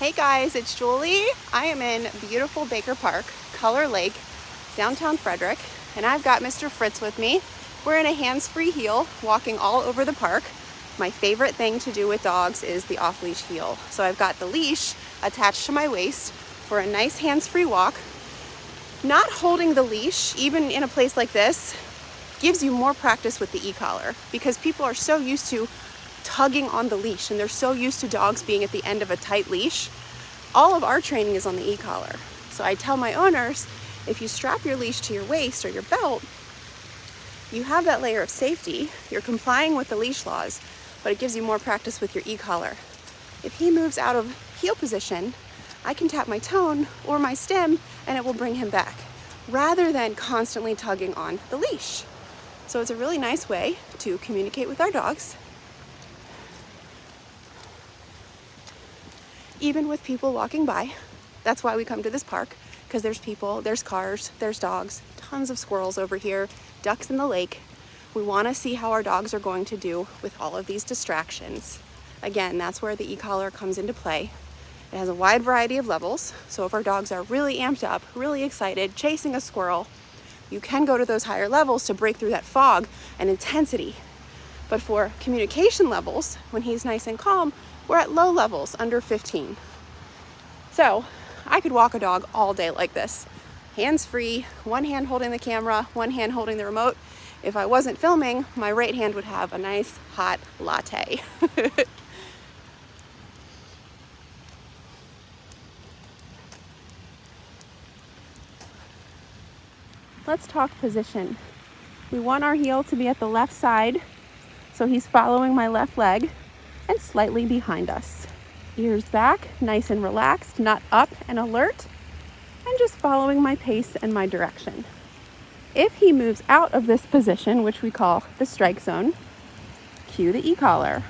Hey guys, it's Julie. I am in beautiful Baker Park, Color Lake, downtown Frederick, and I've got Mr. Fritz with me. We're in a hands-free heel, walking all over the park. My favorite thing to do with dogs is the off-leash heel. So I've got the leash attached to my waist for a nice hands-free walk. Not holding the leash, even in a place like this, gives you more practice with the e-collar because people are so used to tugging on the leash and they're so used to dogs being at the end of a tight leash. All of our training is on the e-collar. So I tell my owners, if you strap your leash to your waist or your belt, you have that layer of safety. You're complying with the leash laws, but it gives you more practice with your e-collar. If he moves out of heel position, I can tap my tone or my stem and it will bring him back rather than constantly tugging on the leash. So it's a really nice way to communicate with our dogs, even with people walking by. That's why we come to this park, because there's people, there's cars, there's dogs, tons of squirrels over here, ducks in the lake. We want to see how our dogs are going to do with all of these distractions. Again, that's where the e-collar comes into play. It has a wide variety of levels, so if our dogs are really amped up, really excited, chasing a squirrel, you can go to those higher levels to break through that fog and intensity. But for communication levels, when he's nice and calm, we're at low levels, under 15. So I could walk a dog all day like this, hands-free, one hand holding the camera, one hand holding the remote. If I wasn't filming, my right hand would have a nice hot latte. Let's talk position. We want our heel to be at the left side, so he's following my left leg and slightly behind us. Ears back, nice and relaxed, not up and alert, and just following my pace and my direction. If he moves out of this position, which we call the strike zone, cue the e-collar.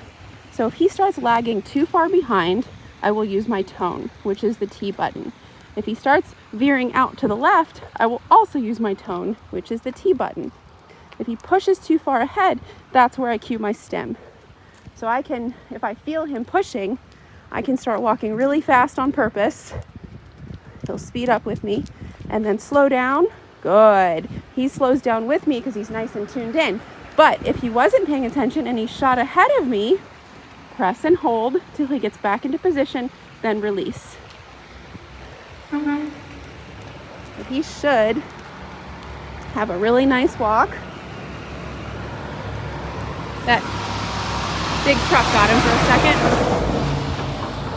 So if he starts lagging too far behind, I will use my tone, which is the T button. If he starts veering out to the left, I will also use my tone, which is the T button. If he pushes too far ahead, that's where I cue my stem. So I can, if I feel him pushing, I can start walking really fast on purpose. He'll speed up with me and then slow down. Good. He slows down with me because he's nice and tuned in. But if he wasn't paying attention and he shot ahead of me, press and hold till he gets back into position, then release. But he should have a really nice walk. That big truck got him for a second.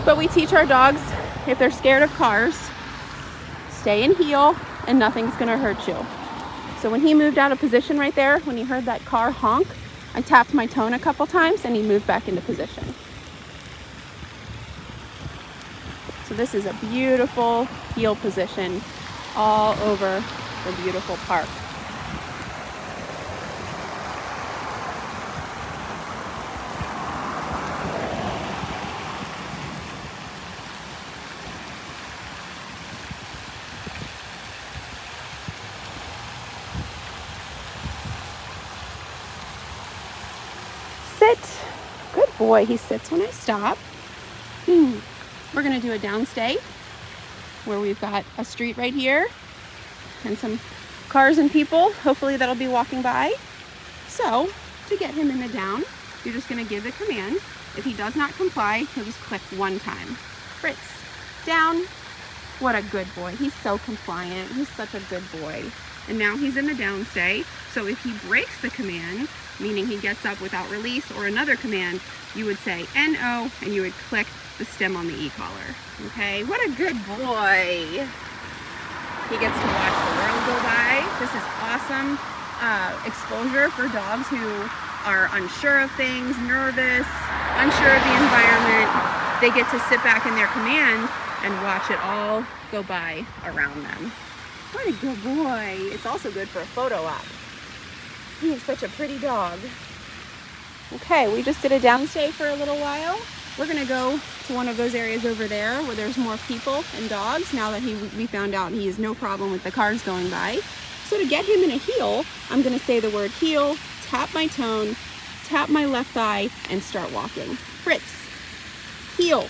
But we teach our dogs, if they're scared of cars, stay in heel and nothing's gonna hurt you. So when he moved out of position right there, when he heard that car honk, I tapped my tone a couple times and he moved back into position. So this is a beautiful heel position all over the beautiful park. Sit. Good boy. He sits when I stop. We're going to do a downstay where we've got a street right here and some cars and people. Hopefully that'll be walking by. So to get him in the down, you're just going to give the command. If he does not comply, he'll just click one time. Fritz, down. What a good boy. He's so compliant. He's such a good boy. And now he's in the downstay. So if he breaks the command, meaning he gets up without release or another command, you would say NO and you would click the stem on the e-collar. Okay, what a good boy. He gets to watch the world go by. This is awesome exposure for dogs who are unsure of things, nervous, unsure of the environment. They get to sit back in their command and watch it all go by around them. What a good boy. It's also good for a photo op. He is such a pretty dog. Okay, we just did a downstay for a little while. We're gonna go to one of those areas over there where there's more people and dogs now that we found out he has no problem with the cars going by. So to get him in a heel, I'm gonna say the word heel, tap my tone, tap my left thigh, and start walking. Fritz, heel.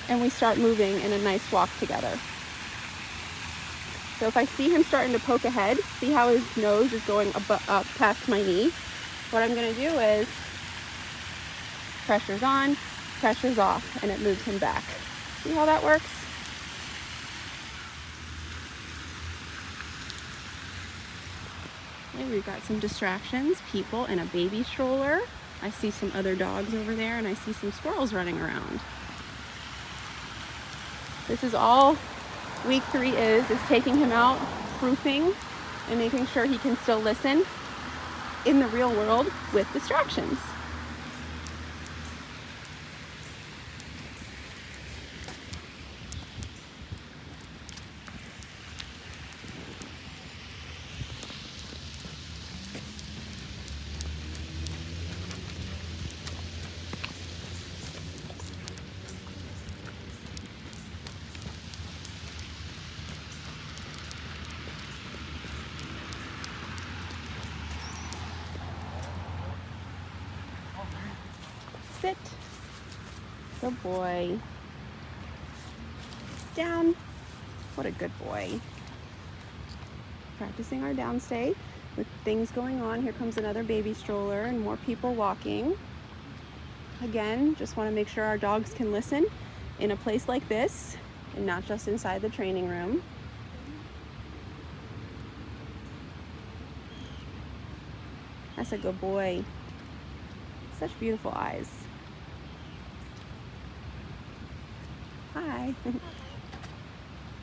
and we start moving in a nice walk together. So if I see him starting to poke ahead, see how his nose is going up past my knee? What I'm going to do is pressure's on, pressure's off, and it moves him back. See how that works? Okay, we've got some distractions, people and a baby stroller. I see some other dogs over there, and I see some squirrels running around. This is all week 3 is taking him out, proofing, and making sure he can still listen in the real world with distractions. Sit. Good boy. Down. What a good boy. Practicing our down stay with things going on. Here comes another baby stroller and more people walking. Again, just want to make sure our dogs can listen in a place like this and not just inside the training room. That's a good boy. Such beautiful eyes. Hi.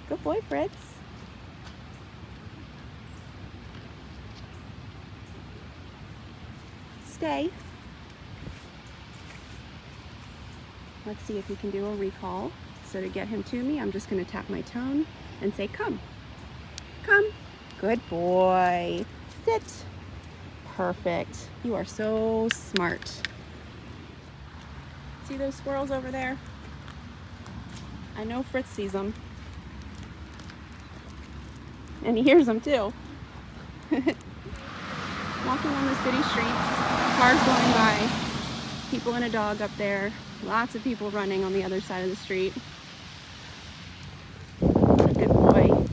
Good boy, Fritz. Stay. Let's see if we can do a recall. So to get him to me, I'm just going to tap my tone and say, come. Come. Good boy. Sit. Perfect. You are so smart. See those squirrels over there? I know Fritz sees them. And he hears them too. Walking on the city streets, cars going by, people and a dog up there, lots of people running on the other side of the street. What a good boy.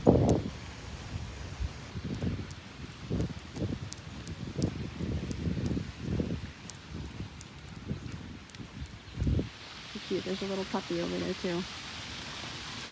Cute, there's a little puppy over there too.